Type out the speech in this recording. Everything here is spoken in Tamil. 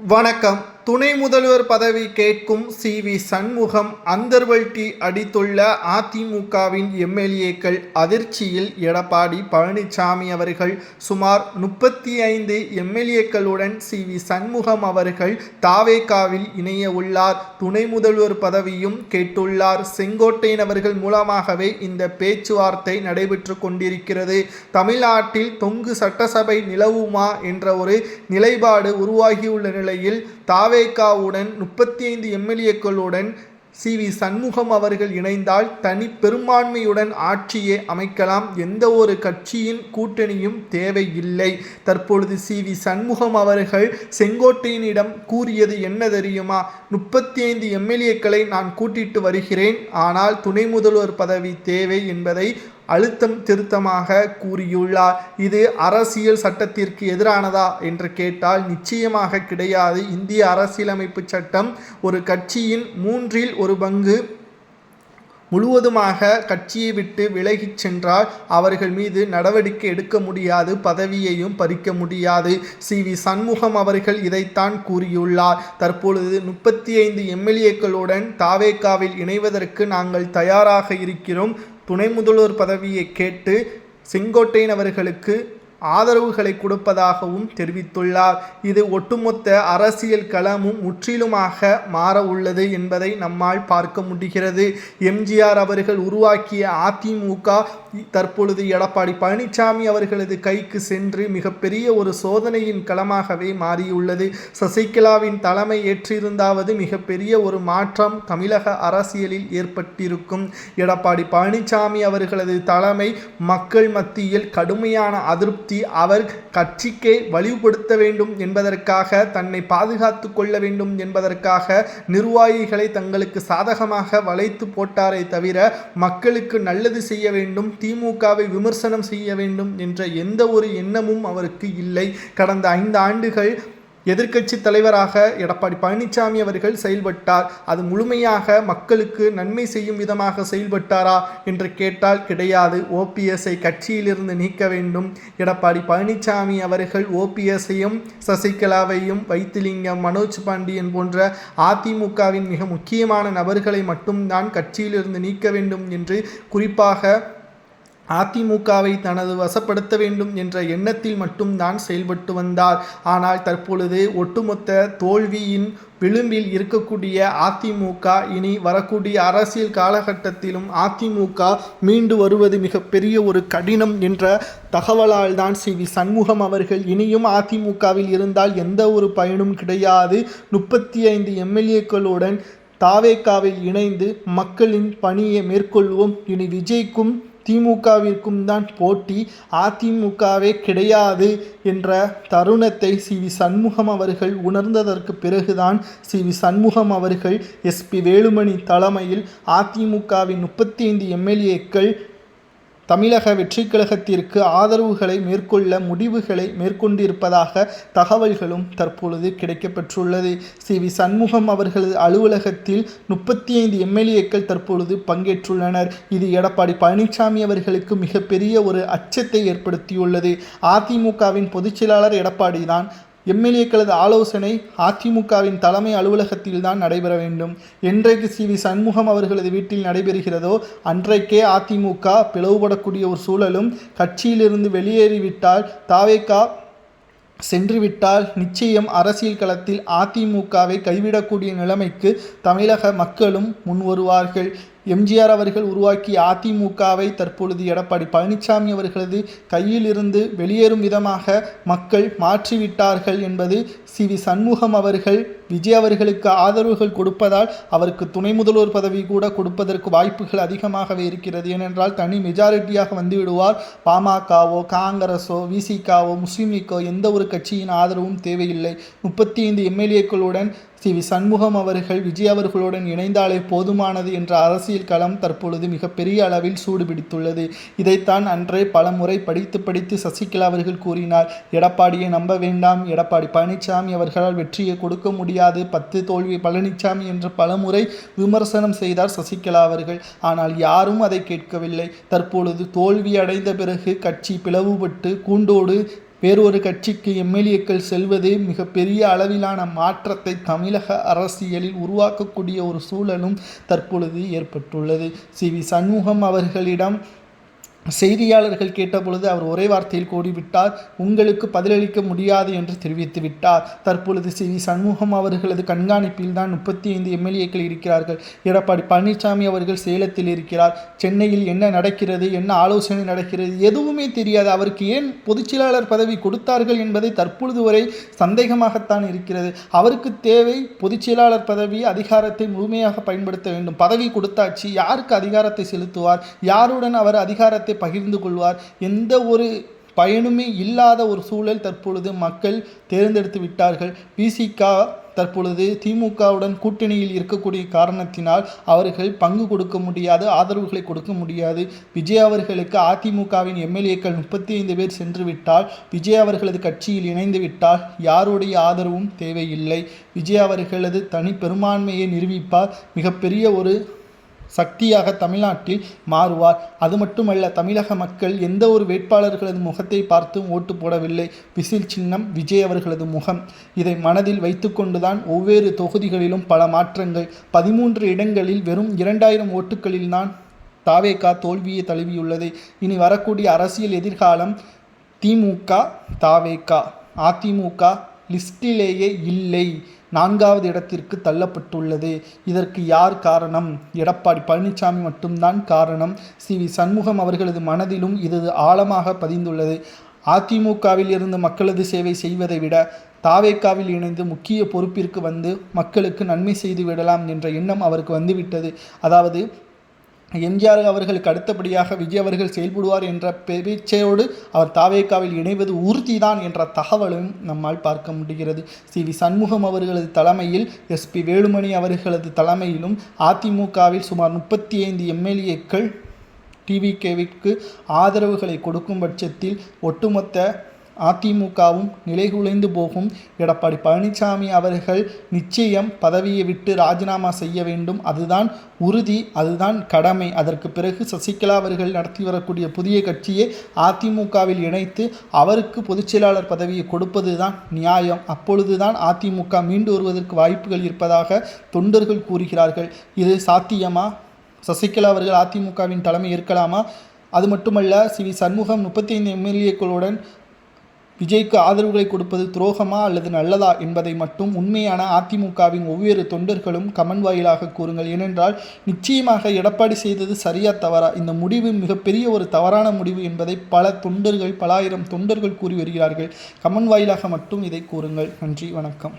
வணக்கம். துணை முதல்வர் பதவி கேட்கும் சி.வி. சண்முகம் அந்தர்வல்டி அடித்துள்ள அதிமுகவின் எம்எல்ஏக்கள் அதிர்ச்சியில். எடப்பாடி பழனிசாமி அவர்கள் சுமார் 35 எம்எல்ஏக்களுடன் சி.வி. சண்முகம் அவர்கள் தாவேகாவில் இணைய உள்ளார். துணை முதல்வர் பதவியும் கேட்டுள்ளார். செங்கோட்டையன் அவர்கள் மூலமாகவே இந்த பேச்சுவார்த்தை நடைபெற்று கொண்டிருக்கிறது. தமிழ்நாட்டில் தொங்கு சட்டசபை நிலவுமா என்ற ஒரு நிலைப்பாடு உருவாகியுள்ள நிலையில் தாவேகாவுடன் 35 எம்எல்ஏக்களுடன் சி.வி. சண்முகம் அவர்கள் இணைந்தால் தனி பெரும்பான்மையுடன் ஆட்சியை அமைக்கலாம். எந்த ஒரு கட்சியின் கூட்டணியும் தேவையில்லை. தற்பொழுது சி.வி. சண்முகம் அவர்கள் செங்கோட்டையனிடம் கூறியது என்ன தெரியுமா? 35 எம்எல்ஏக்களை நான் கூட்டிட்டு வருகிறேன், ஆனால் துணை முதல்வர் பதவி தேவை என்பதை அழுத்தம் திருத்தமாக கூறியுள்ளார். இது அரசியல் சட்டத்திற்கு எதிரானதா என்று கேட்டால் நிச்சயமாக கிடையாது. இந்திய அரசியலமைப்பு சட்டம் ஒரு கட்சியின் 1/3 முழுவதுமாக கட்சியை விட்டு விலகிச் சென்றால் அவர்கள் மீது நடவடிக்கை எடுக்க முடியாது, பதவியையும் பறிக்க முடியாது. சி.வி. சண்முகம் அவர்கள் இதைத்தான் கூறியுள்ளார். தற்பொழுது 35 எம்எல்ஏக்களுடன் தாவேகாவில் இணைவதற்கு நாங்கள் தயாராக இருக்கிறோம். துணை முதல்வர் பதவியை கேட்டு செங்கோட்டையன் அவர்களுக்கு ஆதரவுகளை கொடுப்பதாகவும் தெரிவித்துள்ளார். இது ஒட்டுமொத்த அரசியல் களமும் முற்றிலுமாக மாற உள்ளது என்பதை நம்மால் பார்க்க முடிகிறது. எம்ஜிஆர் அவர்கள் உருவாக்கிய அதிமுக தற்பொழுது எடப்பாடி பழனிசாமி அவர்களது கைக்கு சென்று மிகப்பெரிய ஒரு சோதனையின் களமாகவே மாறியுள்ளது. சசிகலாவின் தலைமை ஏற்றிருந்தாவது மிகப்பெரிய ஒரு மாற்றம் தமிழக அரசியலில் ஏற்பட்டிருக்கும். எடப்பாடி பழனிசாமி அவர்களது தலைமை மக்கள் மத்தியில் கடுமையான அதிருப்தி. அவர் கட்சிக்கே வலிவுபடுத்த வேண்டும் என்பதற்காக, தன்னை பாதுகாத்து கொள்ள வேண்டும் என்பதற்காக நிர்வாகிகளை தங்களுக்கு சாதகமாக வளைத்து போட்டாரே தவிர மக்களுக்கு நல்லது செய்ய வேண்டும், திமுகவை விமர்சனம் செய்ய வேண்டும் என்ற எந்த ஒரு எண்ணமும் அவருக்கு இல்லை. கடந்த 5 ஆண்டுகள் எதிர்க்கட்சி தலைவராக எடப்பாடி பழனிசாமி அவர்கள் செயல்பட்டார். அது முழுமையாக மக்களுக்கு நன்மை செய்யும் விதமாக செயல்பட்டாரா என்று கேட்டால் கிடையாது. ஓபிஎஸ்ஐ கட்சியிலிருந்து நீக்க வேண்டும். எடப்பாடி பழனிசாமி அவர்கள் ஓபிஎஸ்ஐயும் சசிகலாவையும் வைத்திலிங்கம், மனோஜ் பாண்டியன் போன்ற அதிமுகவின் மிக முக்கியமான நபர்களை மட்டும்தான் கட்சியிலிருந்து நீக்க வேண்டும் என்று குறிப்பாக அதிமுகவை தனது வசப்படுத்த வேண்டும் என்ற எண்ணத்தில் மட்டும்தான் செயல்பட்டு வந்தார். ஆனால் தற்பொழுது ஒட்டுமொத்த தோல்வியின் விளிம்பில் இருக்கக்கூடிய அதிமுக இனி வரக்கூடிய அரசியல் காலகட்டத்திலும் அதிமுக மீண்டு வருவது மிகப்பெரிய ஒரு கடினம் என்ற தகவலால் தான் சி.வி. சண்முகம் அவர்கள் இனியும் அதிமுகவில் இருந்தால் எந்த ஒரு பயனும் கிடையாது, 35 எம்எல்ஏக்களுடன் தாவேகாவில் இணைந்து மக்களின் பணியை மேற்கொள்வோம், இனி விஜய்க்கும் திமுகவிற்கும் தான் போட்டி, அதிமுகவே கிடையாது என்ற தருணத்தை சி.வி. சண்முகம் அவர்கள் உணர்ந்ததற்கு பிறகுதான் சி.வி. சண்முகம் அவர்கள் எஸ்.பி. வேலுமணி தலைமையில் அதிமுகவின் 35 எம்எல்ஏக்கள் தமிழக வெற்றி கழகத்திற்கு ஆதரவுகளை மேற்கொள்ள முடிவுகளை மேற்கொண்டிருப்பதாக தகவல்களும் தற்பொழுது கிடைக்கப்பெற்றுள்ளது. சி.வி. சண்முகம் அவர்களது அலுவலகத்தில் 35 எம்எல்ஏக்கள் தற்பொழுது பங்கேற்றுள்ளனர். இது எடப்பாடி பழனிசாமி அவர்களுக்கு மிகப்பெரிய ஒரு அச்சத்தை ஏற்படுத்தியுள்ளது. அதிமுகவின் பொதுச்செயலாளர் எடப்பாடி தான். எம்எல்ஏக்களது ஆலோசனை அதிமுகவின் தலைமை அலுவலகத்தில் தான் நடைபெற வேண்டும். என்றைக்கு சி.வி. சண்முகம் அவர்களது வீட்டில் நடைபெறுகிறதோ அன்றைக்கே அதிமுக பிளவுபடக்கூடிய ஒரு சூழலும், கட்சியிலிருந்து வெளியேறிவிட்டால் தாவேகா சென்றுவிட்டால் நிச்சயம் அரசியல் களத்தில் அதிமுகவை கைவிடக்கூடிய நிலைமைக்கு தமிழக மக்களும் முன்வருவார்கள். எம்ஜிஆர் அவர்கள் உருவாக்கிய அதிமுகவை தற்பொழுது எடப்பாடி பழனிசாமி அவர்களது கையில் இருந்து வெளியேறும் விதமாக மக்கள் மாற்றிவிட்டார்கள் என்பது சி.வி. சண்முகம் அவர்கள் விஜய் அவர்களுக்கு ஆதரவுகள் கொடுப்பதால் அவருக்கு துணை முதல்வர் பதவி கூட கொடுப்பதற்கு வாய்ப்புகள் அதிகமாகவே இருக்கிறது. ஏனென்றால் தனி மெஜாரிட்டியாக வந்துவிடுவார். பாமகவோ காங்கிரஸோ விசிகாவோ முஸ்லீம் லீக்கோ எந்த ஒரு கட்சியின் ஆதரவும் தேவையில்லை. 35 எம்எல்ஏக்களுடன் சி.வி. சண்முகம் அவர்கள் விஜய் அவர்களுடன் இணைந்தாலே போதுமானது என்ற அரசியல் களம் தற்பொழுது மிகப்பெரிய அளவில் சூடுபிடித்துள்ளது. இதைத்தான் அன்றே பலமுறை படித்து சசிகலா அவர்கள் கூறினார். எடப்பாடியை நம்ப வேண்டாம், எடப்பாடி பழனிசாமி அவர்களால் வெற்றியை கொடுக்க முடியாது, 10 தோல்வி பழனிசாமி என்று பலமுறை விமர்சனம் செய்தார் சசிகலா அவர்கள். ஆனால் யாரும் அதை கேட்கவில்லை. தற்பொழுது தோல்வி அடைந்த பிறகு கட்சி பிளவுபட்டு கூண்டோடு வேறொரு கட்சிக்கு எம்எல்ஏக்கள் செல்வது மிகப்பெரிய அளவிலான மாற்றத்தை தமிழக அரசியலில் உருவாக்கக்கூடிய ஒரு சூழலும் தற்பொழுது ஏற்பட்டுள்ளது. சி.வி. சண்முகம் அவர்களிடம் செய்தியாளர்கள் கேட்டபொழுது அவர் ஒரே வார்த்தையில் கூறிவிட்டார், உங்களுக்கு பதிலளிக்க முடியாது என்று தெரிவித்து விட்டார். தற்பொழுது சி.வி. சண்முகம் அவர்களது கண்காணிப்பில் தான் 35 எம்எல்ஏக்கள் இருக்கிறார்கள். எடப்பாடி பழனிசாமி அவர்கள் சேலத்தில் இருக்கிறார். சென்னையில் என்ன நடக்கிறது, என்ன ஆலோசனை நடக்கிறது எதுவுமே தெரியாது. அவருக்கு ஏன் பொதுச்செயலாளர் பதவி கொடுத்தார்கள் என்பதை தற்பொழுது வரை சந்தேகமாகத்தான் இருக்கிறது. அவருக்கு தேவை பொதுச்செயலாளர் பதவி, அதிகாரத்தை முழுமையாக பயன்படுத்த வேண்டும். பதவி கொடுத்தாச்சு, யாருக்கு அதிகாரத்தை செலுத்துவார், யாருடன் அவர் அதிகாரத்தை பகிர்ந்து கொள்வார், எந்த ஒரு பயனுமே இல்லாத ஒரு சூழல் தற்பொழுது மக்கள் தேர்ந்தெடுத்து விட்டார்கள். விசிக தற்பொழுது திமுகவுடன் கூட்டணியில் இருக்கக்கூடிய காரணத்தினால் அவர்கள் பங்கு கொடுக்க முடியாது, ஆதரவுகளை கொடுக்க முடியாது. விஜய் அவர்களுக்கு அதிமுகவின் எம்எல்ஏக்கள் 35 பேர் சென்று விட்டால், விஜய் அவர்களது கட்சியில் இணைந்து விட்டால் யாருடைய ஆதரவும் தேவையில்லை. விஜய் அவர்களது தனி பெரும்பான்மையை நிரூபிப்பார், மிகப்பெரிய ஒரு சக்தியாக தமிழ்நாட்டில் மாறுவார். அது மட்டுமல்ல, தமிழக மக்கள் எந்த ஒரு வேட்பாளர்களது முகத்தை பார்த்தும் ஓட்டு போடவில்லை. விசில் சின்னம் விஜய் அவர்களது முகம். இதை மனதில் வைத்துக்கொண்டுதான் ஒவ்வொரு தொகுதிகளிலும் பல மாற்றங்கள். 13 இடங்களில் வெறும் 2000 ஓட்டுகளில் தான் தாவேகா தோல்வியை தழுவியுள்ளது. இனி வரக்கூடிய அரசியல் எதிர்காலம் திமுக, தாவேகா, அதிமுக லிஸ்டிலேயே இல்லை, 4வது இடத்திற்கு தள்ளப்பட்டுள்ளது. இதற்கு யார் காரணம்? எடப்பாடி பழனிசாமி மட்டும்தான் காரணம். சி.வி. சண்முகம் அவர்களது மனதிலும் இது ஆழமாக பதிந்துள்ளது. அதிமுகவில் இருந்து மக்களது சேவை செய்வதை விட தாவேகாவில் இணைந்து முக்கிய பொறுப்பிற்கு வந்து மக்களுக்கு நன்மை செய்து விடலாம் என்ற எண்ணம் அவருக்கு வந்துவிட்டது. அதாவது எம்ஜிஆர் அவர்களுக்கு அடுத்தபடியாக விஜய் அவர்கள் செயல்படுவார் என்ற பேச்சோடு அவர் தாவேகாவில் இணைவது உறுதிதான் என்ற தகவலும் நம்மால் பார்க்க முடிகிறது. சி.வி. சண்முகம் அவர்களது தலைமையில் எஸ்.பி. வேலுமணி அவர்களது தலைமையிலும் அதிமுகவில் சுமார் 35 எம்எல்ஏக்கள் டிவிகேவிற்கு ஆதரவுகளை கொடுக்கும் பட்சத்தில் ஒட்டுமொத்த அதிமுகவும் நிலைகுலைந்து போகும். எடப்பாடி பழனிசாமி அவர்கள் நிச்சயம் பதவியை விட்டு ராஜினாமா செய்ய வேண்டும். அதுதான் உறுதி, அதுதான் கடமை. அதற்கு பிறகு சசிகலா அவர்கள் நடத்தி வரக்கூடிய புதிய கட்சியை அதிமுகவில் இணைத்து அவருக்கு பொதுச்செயலாளர் பதவியை கொடுப்பது தான் நியாயம். அப்பொழுதுதான் அதிமுக மீண்டு வருவதற்கு வாய்ப்புகள் இருப்பதாக தொண்டர்கள் கூறுகிறார்கள். இது சாத்தியமா? சசிகலா அவர்கள் அதிமுகவின் தலைமை ஏற்கலாமா? அது மட்டுமல்ல, சி.வி. சண்முகம் 35 எம்எல்ஏக்களுடன் விஜய்க்கு ஆதரவுகளை கொடுப்பது துரோகமா அல்லது நல்லதா என்பதை மட்டும் உண்மையான அதிமுகவின் ஒவ்வொரு தொண்டர்களும் கமெண்ட் வாயிலாக கூறுங்கள். ஏனென்றால் நிச்சயமாக எடப்பாடி செய்தது சரியா தவறா, இந்த முடிவு மிகப்பெரிய ஒரு தவறான முடிவு என்பதை பல தொண்டர்கள், பல ஆயிரம் தொண்டர்கள் கூறி வருகிறார்கள். கமெண்ட் வாயிலாக மட்டும் இதை கூறுங்கள். நன்றி, வணக்கம்.